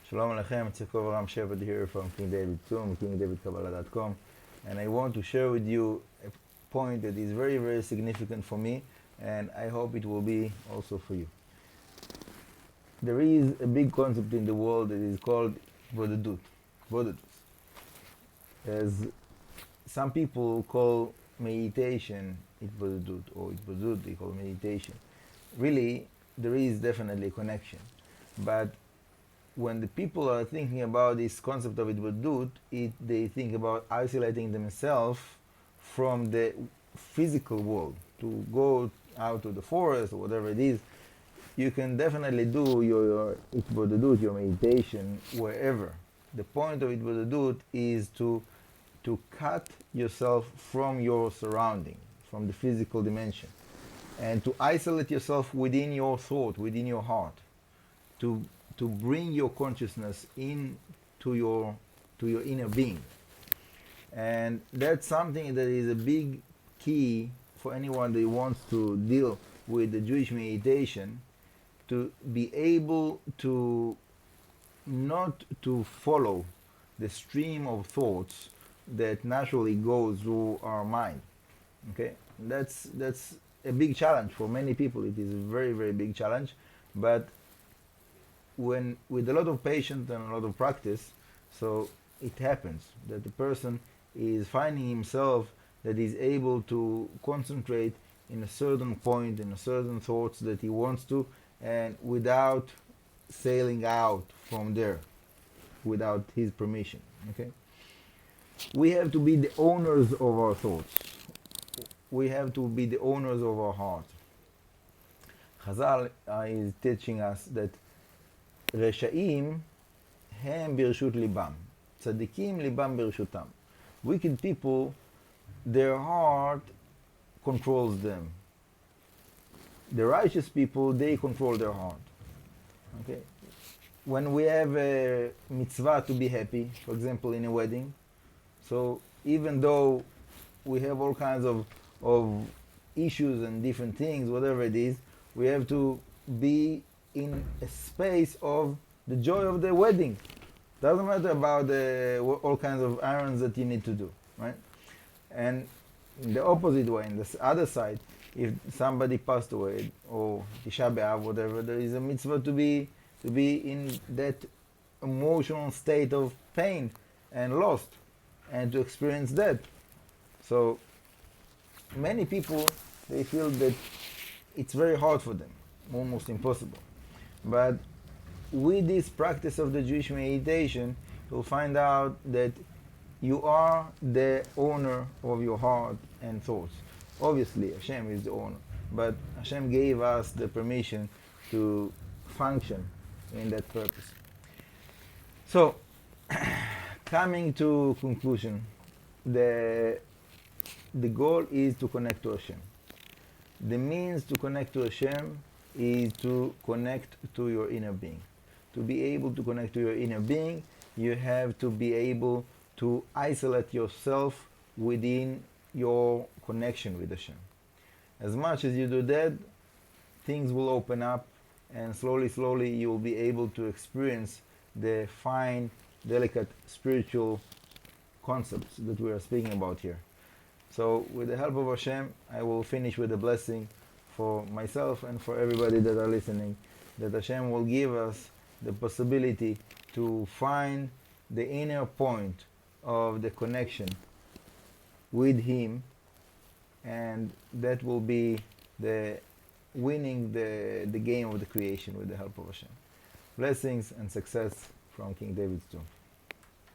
Shalom Aleichem, it's Ram Shepherd here from King David Tomb, KingDavidKabbalah.com, and I want to share with you a point that is very, very significant for me, and I hope it will be also for you. There is a big concept in the world that is called Vodadut, as some people call meditation Itvodadut, or Itvodadut they call meditation. Really, there is definitely a connection, but when the people are thinking about this concept of Itvodadut, they think about isolating themselves from the physical world. To go out to the forest or whatever it is, you can definitely do your Itvodadut, your meditation, wherever. The point of Itvodadut is to cut yourself from your surrounding, from the physical dimension, and to isolate yourself within your thought, within your heart, to bring your consciousness into your inner being. And that's something that is a big key for anyone that wants to deal with the Jewish meditation, to be able to not to follow the stream of thoughts that naturally goes through our mind. Okay, that's a big challenge for many people. It is a very, very big challenge, but when with a lot of patience and a lot of practice, so it happens that the person is finding himself that is able to concentrate in a certain point, in a certain thoughts that he wants to, and without sailing out from there, without his permission. Okay, we have to be the owners of our thoughts. We have to be the owners of our heart. Chazal is teaching us that רשעים הם ברשות ליבם, צדיקים ליבם ברשותם. Wicked people, their heart controls them. The righteous people, they control their heart. Okay? When we have a mitzvah to be happy, for example in a wedding, so even though we have all kinds of issues and different things, whatever it is, we have to be in a space of the joy of the wedding. Doesn't matter about all kinds of errands that you need to do, right? And in the opposite way, in the other side, if somebody passed away or Tisha B'Av, whatever, there is a mitzvah to be in that emotional state of pain and loss, and to experience that. So many people, they feel that it's very hard for them, almost impossible. But with this practice of the Jewish meditation, you'll find out that you are the owner of your heart and thoughts. Obviously, Hashem is the owner, but Hashem gave us the permission to function in that purpose. So, coming to conclusion, the goal is to connect to Hashem. The means to connect to Hashem is to connect to your inner being. To be able to connect to your inner being, you have to be able to isolate yourself within your connection with Hashem. As much as you do that, things will open up, and slowly, slowly you will be able to experience the fine, delicate spiritual concepts that we are speaking about here. So with the help of Hashem, I will finish with a blessing for myself and for everybody that are listening, that Hashem will give us the possibility to find the inner point of the connection with Him, and that will be the winning the game of the creation with the help of Hashem. Blessings and success from King David's tomb.